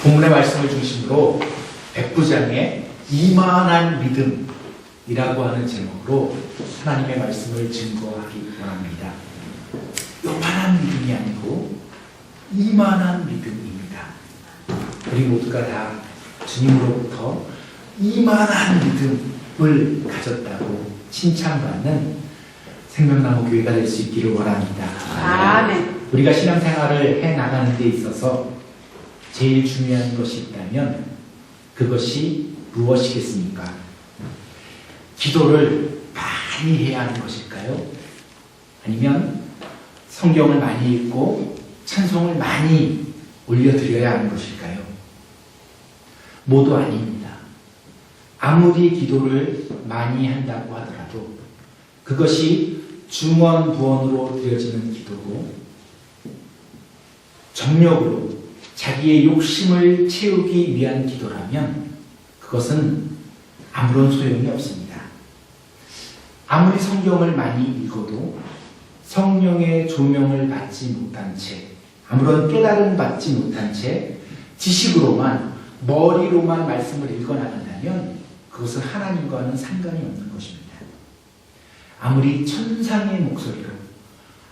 본문의 말씀을 중심으로 백부장의 이만한 믿음이라고 하는 제목으로 하나님의 말씀을 증거하기 원합니다. 요만한 믿음이 아니고 이만한 믿음입니다. 우리 모두가 다 주님으로부터 이만한 믿음을 가졌다고 칭찬받는 생명나무 교회가 될 수 있기를 원합니다. 아멘. 우리가 신앙생활을 해나가는 데 있어서 제일 중요한 것이 있다면 그것이 무엇이겠습니까? 기도를 많이 해야 하는 것일까요? 아니면 성경을 많이 읽고 찬송을 많이 올려드려야 하는 것일까요? 모두 아닙니다. 아무리 기도를 많이 한다고 하더라도 그것이 중언부언으로 드려지는 기도고 정력으로 자기의 욕심을 채우기 위한 기도라면 그것은 아무런 소용이 없습니다. 아무리 성경을 많이 읽어도 성령의 조명을 받지 못한 채, 아무런 깨달음 받지 못한 채 지식으로만, 머리로만 말씀을 읽어나간다면 그것은 하나님과는 상관이 없는 것입니다. 아무리 천상의 목소리로,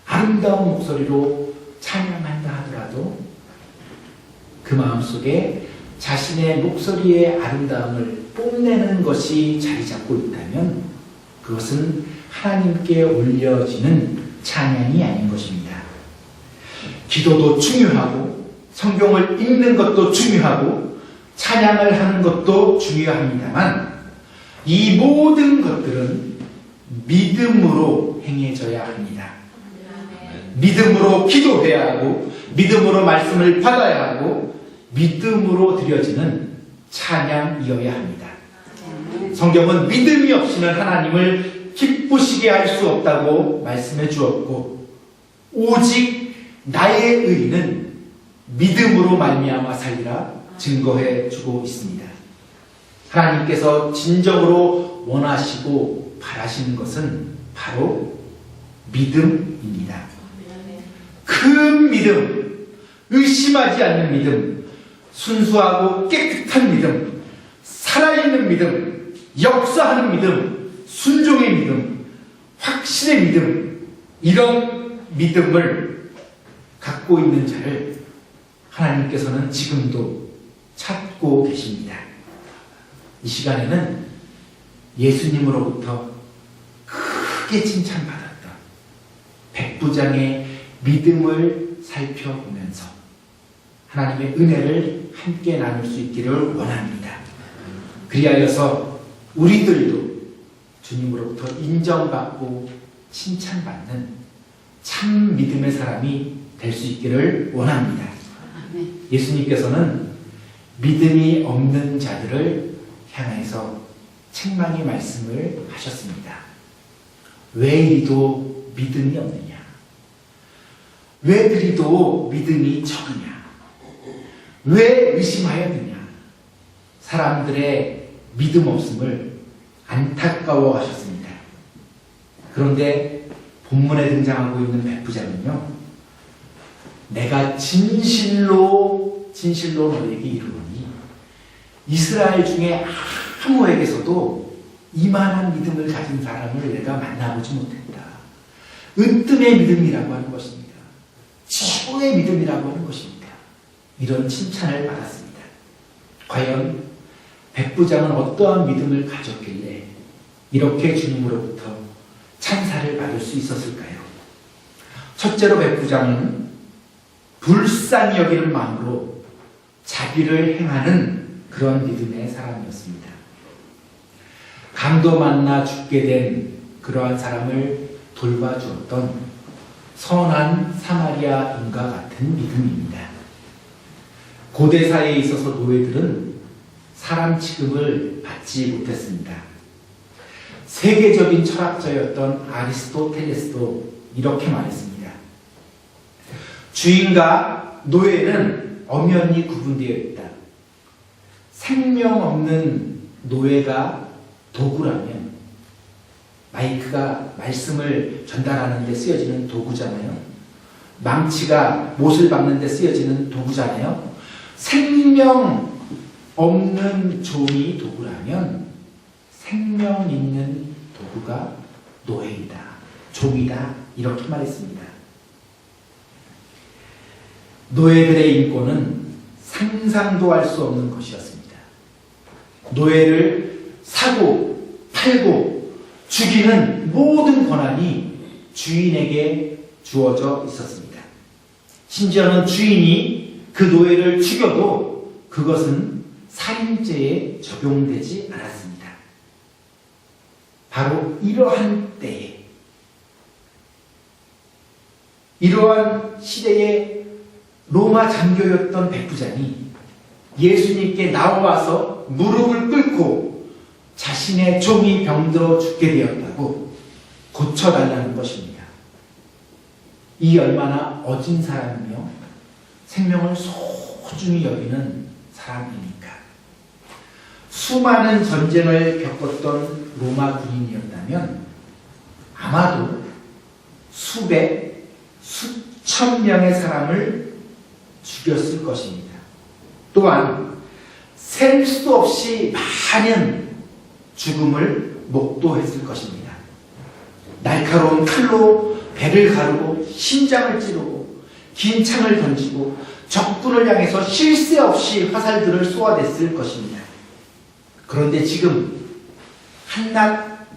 아름다운 목소리로 찬양한다 하더라도 그 마음속에 자신의 목소리의 아름다움을 뽐내는 것이 자리 잡고 있다면 그것은 하나님께 올려지는 찬양이 아닌 것입니다. 기도도 중요하고 성경을 읽는 것도 중요하고 찬양을 하는 것도 중요합니다만 이 모든 것들은 믿음으로 행해져야 합니다. 믿음으로 기도해야 하고 믿음으로 말씀을 받아야 하고 믿음으로 드려지는 찬양이어야 합니다. 성경은 믿음이 없이는 하나님을 기쁘시게 할 수 없다고 말씀해 주었고 오직 나의 의는 믿음으로 말미암아 살리라 증거해 주고 있습니다. 하나님께서 진정으로 원하시고 바라시는 것은 바로 믿음입니다. 큰 믿음, 의심하지 않는 믿음, 순수하고 깨끗한 믿음, 살아있는 믿음, 역사하는 믿음, 순종의 믿음, 확신의 믿음, 이런 믿음을 갖고 있는 자를 하나님께서는 지금도 찾고 계십니다. 이 시간에는 예수님으로부터 크게 칭찬받았던 백부장의 믿음을 살펴보면서 하나님의 은혜를 함께 나눌 수 있기를 원합니다. 그리하여서 우리들도 주님으로부터 인정받고 칭찬받는 참 믿음의 사람이 될 수 있기를 원합니다. 예수님께서는 믿음이 없는 자들을 향해서 책망의 말씀을 하셨습니다. 왜 이리도 믿음이 없느냐? 왜 그리도 믿음이 적으냐? 왜 의심하였느냐? 사람들의 믿음 없음을 안타까워하셨습니다. 그런데 본문에 등장하고 있는 백부장은요, 내가 진실로 너에게 이르노니 이스라엘 중에 아무에게서도 이만한 믿음을 가진 사람을 내가 만나보지 못했다. 으뜸의 믿음이라고 하는 것입니다. 최고의 믿음이라고 하는 것입니다. 이런 칭찬을 받았습니다. 과연 백부장은 어떠한 믿음을 가졌길래 이렇게 주님으로부터 찬사를 받을 수 있었을까요? 첫째로 백부장은 불쌍히 여기는 마음으로 자비를 행하는 그런 믿음의 사람이었습니다. 강도 만나 죽게 된 그러한 사람을 돌봐주었던 선한 사마리아인과 같은 믿음입니다. 고대사에 있어서 노예들은 사람 취급을 받지 못했습니다. 세계적인 철학자였던 아리스토텔레스도 이렇게 말했습니다. 주인과 노예는 엄연히 구분되어 있다. 생명 없는 노예가 도구라면 마이크가 말씀을 전달하는 데 쓰여지는 도구잖아요. 망치가 못을 박는 데 쓰여지는 도구잖아요. 생명 없는 종이 도구라면 생명 있는 도구가 노예이다, 종이다, 이렇게 말했습니다. 노예들의 인권은 상상도 할 수 없는 것이었습니다. 노예를 사고 팔고 죽이는 모든 권한이 주인에게 주어져 있었습니다. 심지어는 주인이 그 노예를 죽여도 그것은 살인죄에 적용되지 않았습니다. 바로 이러한 때에, 이러한 시대에 로마 장교였던 백부장이 예수님께 나와서 무릎을 꿇고 자신의 종이 병들어 죽게 되었다고 고쳐달라는 것입니다. 이 얼마나 어진 사람이며 생명을 소중히 여기는 사람입니까? 수많은 전쟁을 겪었던 로마 군인이었다면 아마도 수백, 수천 명의 사람을 죽였을 것입니다. 또한 셀 수 없이 많은 죽음을 목도했을 것입니다. 날카로운 칼로 배를 가르고 심장을 찌르고 긴 창을 던지고 적군을 향해서 쉴 새 없이 화살들을 쏘아댔을 것입니다. 그런데 지금 한낱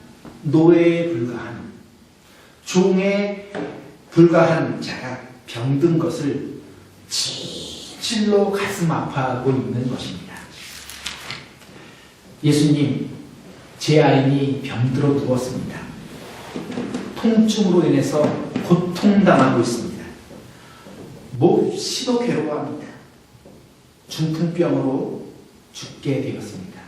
노예에 불과한, 종에 불과한 자가 병든 것을 진실로 가슴 아파하고 있는 것입니다. 예수님, 제 아인이 병들어 누웠습니다. 통증으로 인해서 고통당하고 있습니다. 몹시도 괴로워합니다. 중풍병으로 죽게 되었습니다.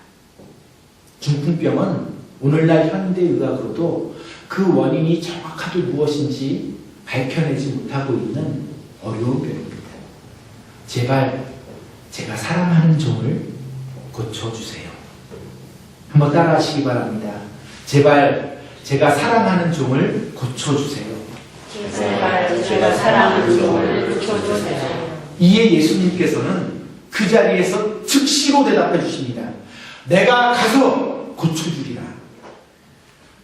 중풍병은 오늘날 현대의학으로도 그 원인이 정확하게 무엇인지 밝혀내지 못하고 있는 어려운 병입니다. 제발 제가 사랑하는 종을 고쳐주세요. 한번 따라하시기 바랍니다. 제발 제가 사랑하는 종을 고쳐주세요. 제발 제가 사랑하는 종을 고쳐주세요. 이에 예수님께서는 그 자리에서 즉시로 대답해 주십니다. 내가 가서 고쳐주리라.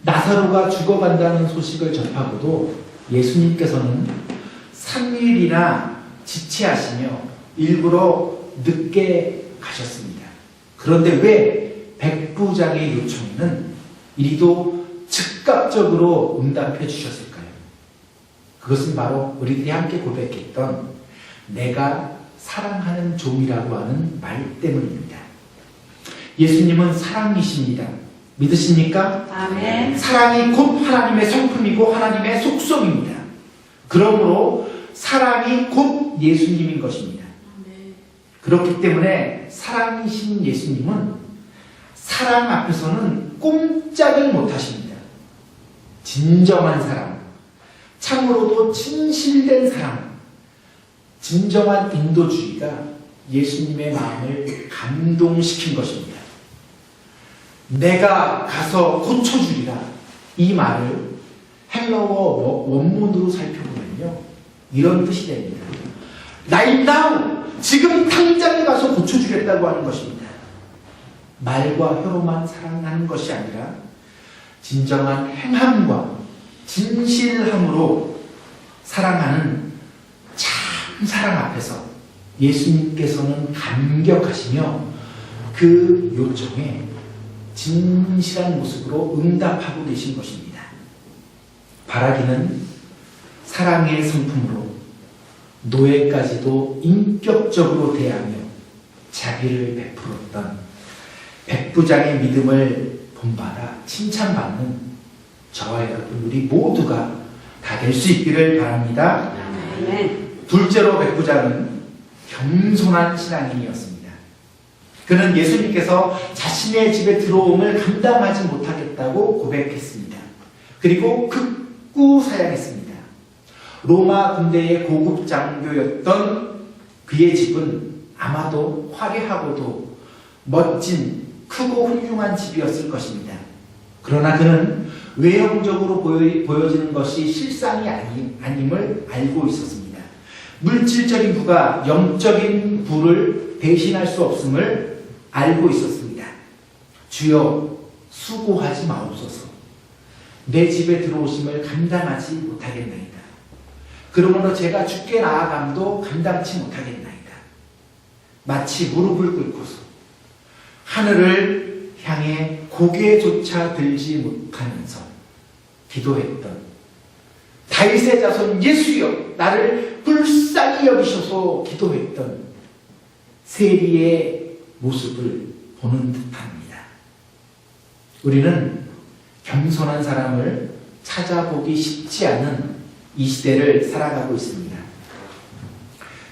나사로가 죽어간다는 소식을 전하고도 예수님께서는 3일이나 지체하시며 일부러 늦게 가셨습니다. 그런데 왜 백부장의 요청에는 이리도 즉각적으로 응답해 주셨을까요? 그것은 바로 우리들이 함께 고백했던 내가 사랑하는 종이라고 하는 말 때문입니다. 예수님은 사랑이십니다. 믿으십니까? 아멘. 사랑이 곧 하나님의 성품이고 하나님의 속성입니다. 그러므로 사랑이 곧 예수님인 것입니다. 그렇기 때문에 사랑이신 예수님은 사랑 앞에서는 꼼짝을 못하십니다. 진정한 사랑, 참으로도 진실된 사랑, 진정한 인도주의가 예수님의 마음을 감동시킨 것입니다. 내가 가서 고쳐주리라. 이 말을 헬라어 원문으로 살펴보면요, 이런 뜻이 됩니다. Right now, 지금 당장에 가서 고쳐주겠다고 하는 것입니다. 말과 혀로만 사랑하는 것이 아니라 진정한 행함과 진실함으로 사랑하는 참 사랑 앞에서 예수님께서는 감격하시며 그 요청에 진실한 모습으로 응답하고 계신 것입니다. 바라기는 사랑의 성품으로 노예까지도 인격적으로 대하며 자비를 베풀었던 백부장의 믿음을 본받아 칭찬받는 저와 여러분 우리 모두가 다 될 수 있기를 바랍니다. 둘째로 백부장은 겸손한 신앙인이었습니다. 그는 예수님께서 자신의 집에 들어옴을 감당하지 못하겠다고 고백했습니다. 그리고 극구 사양했습니다. 로마 군대의 고급 장교였던 그의 집은 아마도 화려하고도 멋진 크고 훌륭한 집이었을 것입니다. 그러나 그는 외형적으로 보여지는 것이 실상이 아님을 알고 있었습니다. 물질적인 부가 영적인 부를 그를 대신할 수 없음을 알고 있었습니다. 주여 수고하지 마옵소서. 내 집에 들어오심을 감당하지 못하겠나이다. 그러므로 제가 주께 나아감도 감당치 못하겠나이다. 마치 무릎을 꿇고서 하늘을 향해 고개조차 들지 못하면서 기도했던 다윗의 자손 예수여 나를 불쌍히 여기셔서 기도했던 세리의 모습을 보는 듯합니다. 우리는 겸손한 사람을 찾아보기 쉽지 않은 이 시대를 살아가고 있습니다.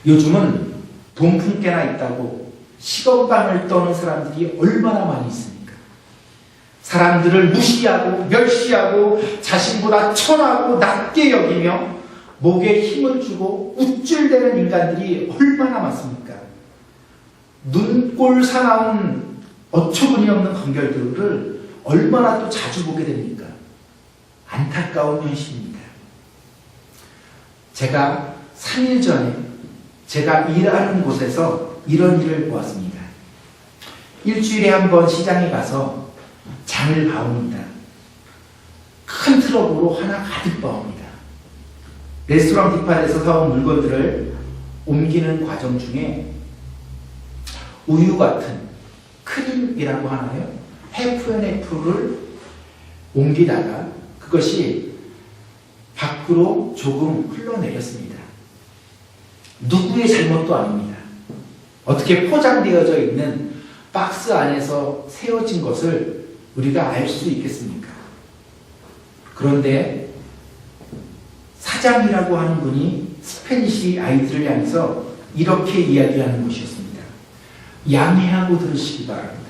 요즘은 돈 품께나 있다고 시건방을 떠는 사람들이 얼마나 많이 있습니까? 사람들을 무시하고 멸시하고 자신보다 천하고 낮게 여기며 목에 힘을 주고 우쭐대는 인간들이 얼마나 많습니까? 눈꼴 사나운 어처구니 없는 관계들을 얼마나 또 자주 보게 됩니까? 안타까운 현실입니다. 제가 3일 전에 제가 일하는 곳에서 이런 일을 보았습니다. 일주일에 한 번 시장에 가서 장을 봐옵니다. 큰 트럭으로 하나 가득 봐옵니다. 레스토랑 뒷판에서 사온 물건들을 옮기는 과정 중에 우유 같은 크림이라고 하나요? 해프앤애플을 옮기다가 그것이 밖으로 조금 흘러내렸습니다. 누구의 잘못도 아닙니다. 어떻게 포장되어져 있는 박스 안에서 세워진 것을 우리가 알 수 있겠습니까? 그런데 사장이라고 하는 분이 스페니시 아이들을 향해서 이렇게 이야기하는 것이었습니다. 양해하고 들으시기 바랍니다.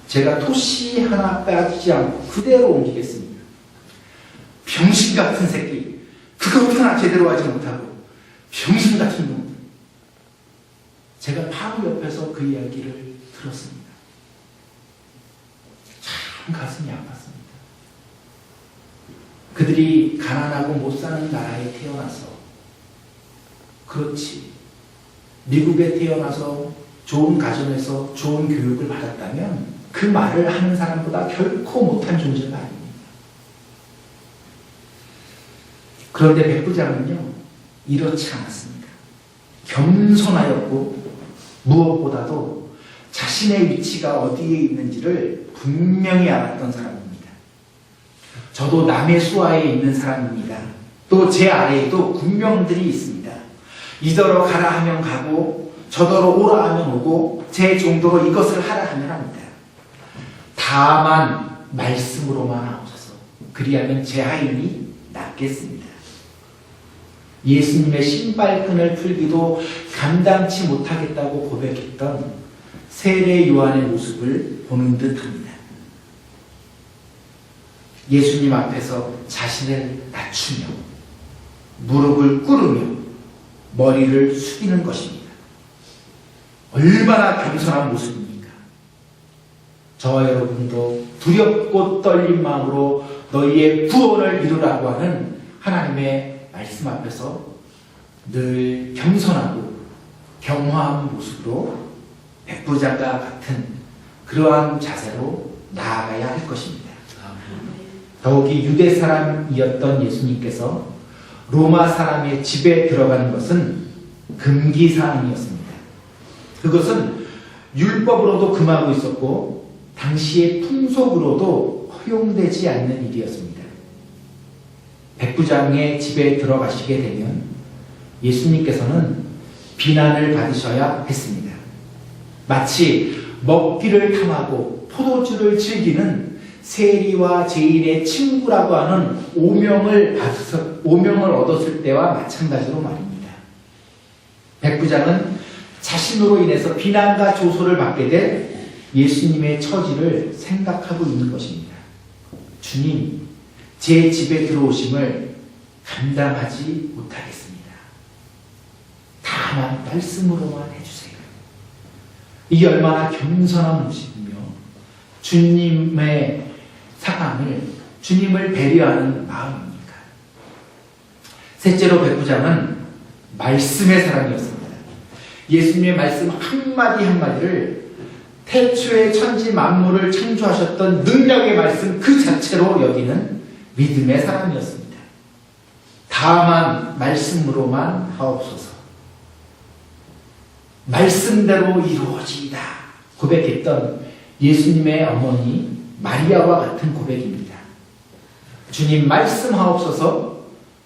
제가 토시 하나 빼지 않고 그대로 옮기겠습니다. 병신 같은 새끼, 그것 하나 제대로 하지 못하고 병신 같은 놈. 제가 바로 옆에서 그 이야기를 들었습니다. 참 가슴이 아팠습니다. 그들이 가난하고 못 사는 나라에 태어나서, 그렇지, 미국에 태어나서 좋은 가정에서 좋은 교육을 받았다면 그 말을 하는 사람보다 결코 못한 존재가 아닙니다. 그런데 백부장은요, 이렇지 않았습니다. 겸손하였고 무엇보다도 자신의 위치가 어디에 있는지를 분명히 알았던 사람입니다. 저도 남의 수하에 있는 사람입니다. 또 제 아래에도 군명들이 있습니다. 이더러 가라 하면 가고 저더러 오라 하면 오고 제 정도로 이것을 하라 하면 합니다. 다만 말씀으로만 하옵소서. 그리하면 제 하인이 낫겠습니다. 예수님의 신발끈을 풀기도 감당치 못하겠다고 고백했던 세례 요한의 모습을 보는 듯합니다. 예수님 앞에서 자신을 낮추며 무릎을 꿇으며 머리를 숙이는 것입니다. 얼마나 겸손한 모습입니까? 저와 여러분도 두렵고 떨린 마음으로 너희의 구원을 이루라고 하는 하나님의 말씀 앞에서 늘 겸손하고 경화한 모습으로 백부장과 같은 그러한 자세로 나아가야 할 것입니다. 더욱이 유대 사람이었던 예수님께서 로마 사람의 집에 들어가는 것은 금기사항이었습니다. 그것은 율법으로도 금하고 있었고 당시의 풍속으로도 허용되지 않는 일이었습니다. 백부장의 집에 들어가시게 되면 예수님께서는 비난을 받으셔야 했습니다. 마치 먹기를 탐하고 포도주를 즐기는 세리와 죄인의 친구라고 하는 오명을 얻었을 때와 마찬가지로 말입니다. 백부장은 자신으로 인해서 비난과 조소를 받게 될 예수님의 처지를 생각하고 있는 것입니다. 주님, 제 집에 들어오심을 감당하지 못하겠습니다. 다만 말씀으로만 해주세요. 이게 얼마나 겸손한 모습이며 주님의 상황을, 주님을 배려하는 마음입니까? 셋째로 백부장은 말씀의 사람이었습니다. 예수님의 말씀 한마디 한마디를 태초에 천지 만물을 창조하셨던 능력의 말씀 그 자체로 여기는 믿음의 사람이었습니다. 다만 말씀으로만 하옵소서. 말씀대로 이루어지이다 고백했던 예수님의 어머니 마리아와 같은 고백입니다. 주님 말씀하옵소서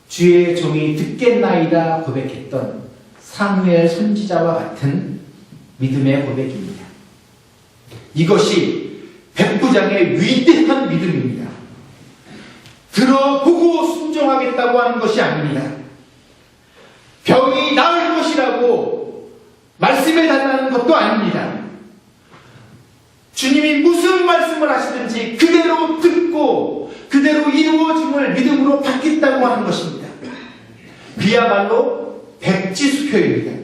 주의 종이 듣겠나이다 고백했던 사무엘 선지자와 같은 믿음의 고백입니다. 이것이 백부장의 위대한 믿음입니다. 들어보고 순종하겠다고 하는 것이 아닙니다. 병이 나을 것이라고 말씀해 달라는 것도 아닙니다. 주님이 무슨 말씀을 하시든지 그대로 듣고 그대로 이루어짐을 믿음으로 받겠다고 하는 것입니다. 그야말로 백지수표입니다.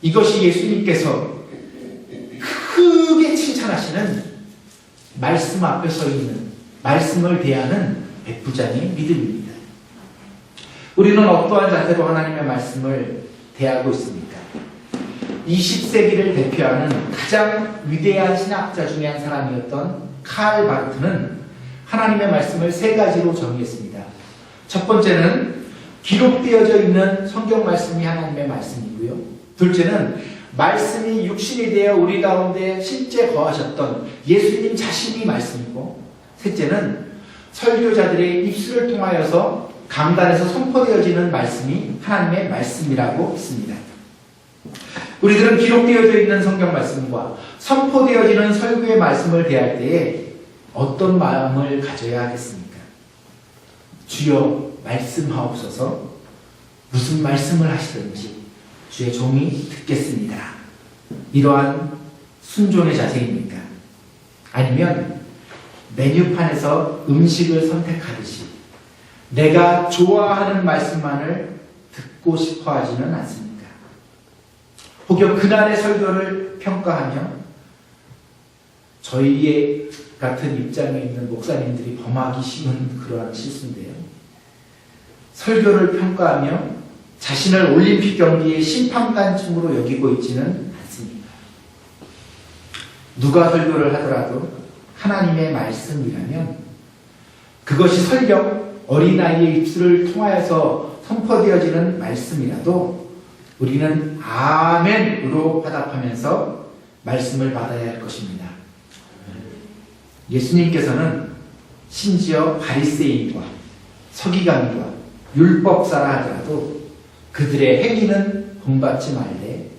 이것이 예수님께서 크게 칭찬하시는 말씀 앞에 서 있는 말씀을 대하는 백부장의 믿음입니다. 우리는 어떠한 자세로 하나님의 말씀을 대하고 있습니까? 20세기를 대표하는 가장 위대한 신학자 중에 한 사람이었던 칼 바르트는 하나님의 말씀을 세 가지로 정의했습니다. 첫 번째는 기록되어져 있는 성경 말씀이 하나님의 말씀이고요. 둘째는 말씀이 육신이 되어 우리 가운데 실제 거하셨던 예수님 자신이 말씀이고, 셋째는 설교자들의 입술을 통하여서 강단에서 선포되어지는 말씀이 하나님의 말씀이라고 했습니다. 우리들은 기록되어져 있는 성경 말씀과 선포되어지는 설교의 말씀을 대할 때에 어떤 마음을 가져야 하겠습니까? 주여 말씀하옵소서. 무슨 말씀을 하시든지 주의 종이 듣겠습니다. 이러한 순종의 자세입니까? 아니면 메뉴판에서 음식을 선택하듯이 내가 좋아하는 말씀만을 듣고 싶어 하지는 않습니까? 혹여 그날의 설교를 평가하며 저희의 같은 입장에 있는 목사님들이 범하기 쉬운 그러한 실수인데요. 설교를 평가하며 자신을 올림픽 경기의 심판관쯤으로 여기고 있지는 않습니다. 누가 설교를 하더라도 하나님의 말씀이라면 그것이 설령 어린아이의 입술을 통하여서 선포되어지는 말씀이라도 우리는 아멘으로 화답하면서 말씀을 받아야 할 것입니다. 예수님께서는 심지어 바리새인과 서기관과 율법사라 하더라도 그들의 행위는 본받지 말되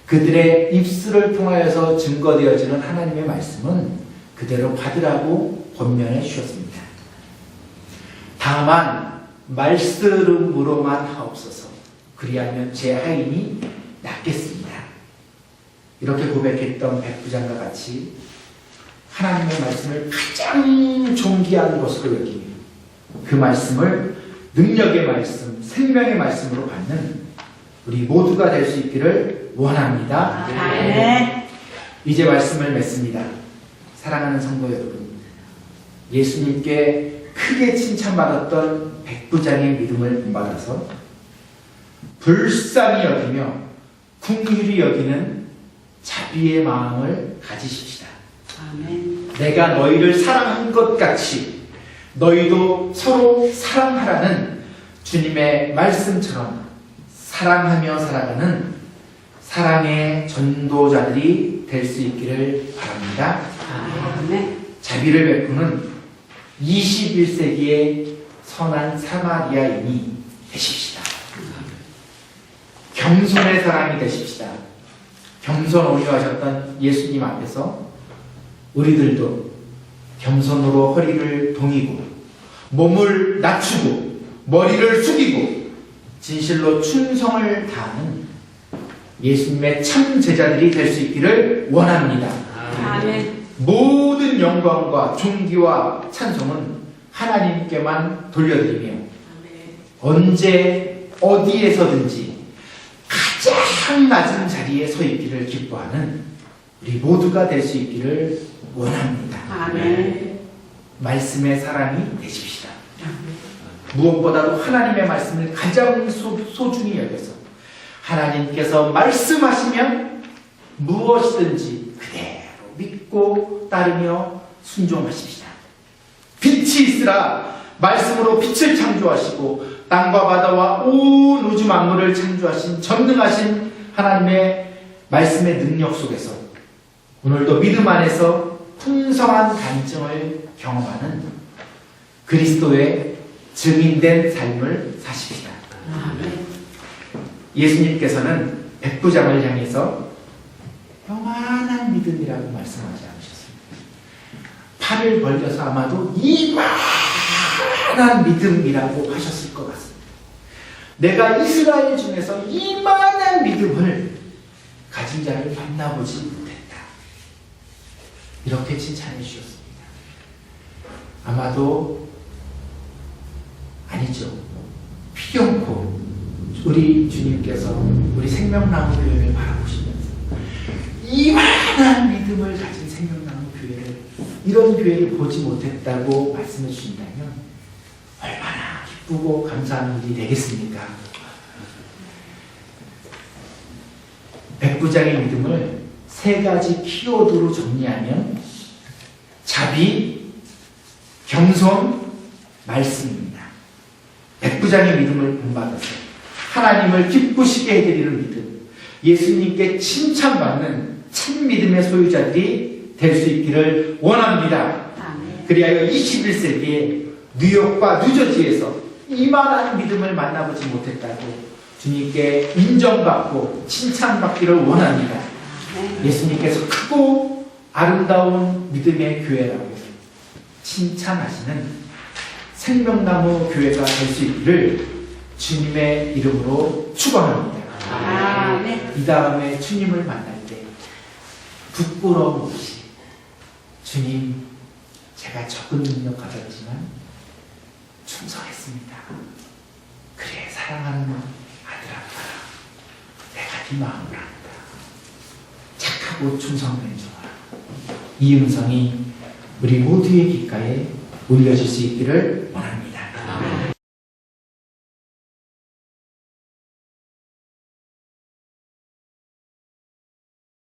그들의 입술을 통하여서 증거되어지는 하나님의 말씀은 그대로 받으라고 권면해 주셨습니다. 다만 말씀으로만 하옵소서. 그리하면 제 하인이 낫겠습니다. 이렇게 고백했던 백부장과 같이 하나님의 말씀을 가장 존귀한 것으로 여기며 그 말씀을 능력의 말씀, 생명의 말씀으로 받는 우리 모두가 될 수 있기를 원합니다. 아멘. 이제 말씀을 맺습니다. 사랑하는 성도 여러분, 예수님께 크게 칭찬받았던 백부장의 믿음을 본받아서 불쌍히 여기며 긍휼히 여기는 자비의 마음을 가지십시다. 아멘. 내가 너희를 사랑한 것 같이 너희도 서로 사랑하라는 주님의 말씀처럼 사랑하며 살아가는 사랑의 전도자들이 될 수 있기를 바랍니다. 아멘. 자비를 베푸는 21세기의 선한 사마리아인이 되십시다. 겸손의 사람이 되십시다. 겸손 온유하셨던 예수님 앞에서 우리들도 겸손으로 허리를 동이고 몸을 낮추고 머리를 숙이고 진실로 충성을 다하는 예수님의 참 제자들이 될 수 있기를 원합니다. 아멘. 모든 영광과 존귀와 찬송은 하나님께만 돌려드리며 언제 어디에서든지 가장 낮은 자리에 서 있기를 기뻐하는 우리 모두가 될 수 있기를 원합니다. 아멘. 말씀의 사람이 되십시다. 무엇보다도 하나님의 말씀을 가장 소중히 여겨서 하나님께서 말씀하시면 무엇이든지 그대로 믿고 따르며 순종하십시다. 빛이 있으라. 말씀으로 빛을 창조하시고 땅과 바다와 온 우주 만물을 창조하신 전능하신 하나님의 말씀의 능력 속에서 오늘도 믿음 안에서 풍성한 간증을 경험하는 그리스도의 증인된 삶을 사십시다. 아멘. 예수님께서는 백부장을 향해서 요만한 믿음이라고 말씀하지 않으셨습니다. 팔을 벌려서 아마도 이만한 믿음이라고 하셨을 것 같습니다. 내가 이스라엘 중에서 이만한 믿음을 가진 자를 만나보지 못했다. 이렇게 칭찬해 주셨습니다. 아마도 아니죠. 필연코 우리 주님께서 우리 생명나무 교회를 바라보시면서 이만한 믿음을 가진 생명나무 교회를, 이런 교회를 보지 못했다고 말씀해 주신다면 얼마나 기쁘고 감사한 일이 되겠습니까? 백부장의 믿음을 세 가지 키워드로 정리하면 자비, 겸손, 말씀입니다. 백부장의 믿음을 본받아서 하나님을 기쁘시게 해드리는 믿음, 예수님께 칭찬받는 참 믿음의 소유자들이 될 수 있기를 원합니다. 아멘. 그리하여 21세기에 뉴욕과 뉴저지에서 이만한 믿음을 만나보지 못했다고 주님께 인정받고 칭찬받기를 원합니다. 아멘. 예수님께서 크고 아름다운 믿음의 교회라고 칭찬하시는 생명나무 교회가 될 수 있기를 주님의 이름으로 축원합니다. 아멘. 이 다음에 주님을 만날 때 부끄러움 없이 주님, 제가 적은 능력 가졌지만 충성했습니다. 그래, 사랑하는 아들아, 내가 네 마음을 안다. 착하고 충성된 종아. 이 음성이 우리 모두의 귓가에 울려질 수 있기를 원합니다.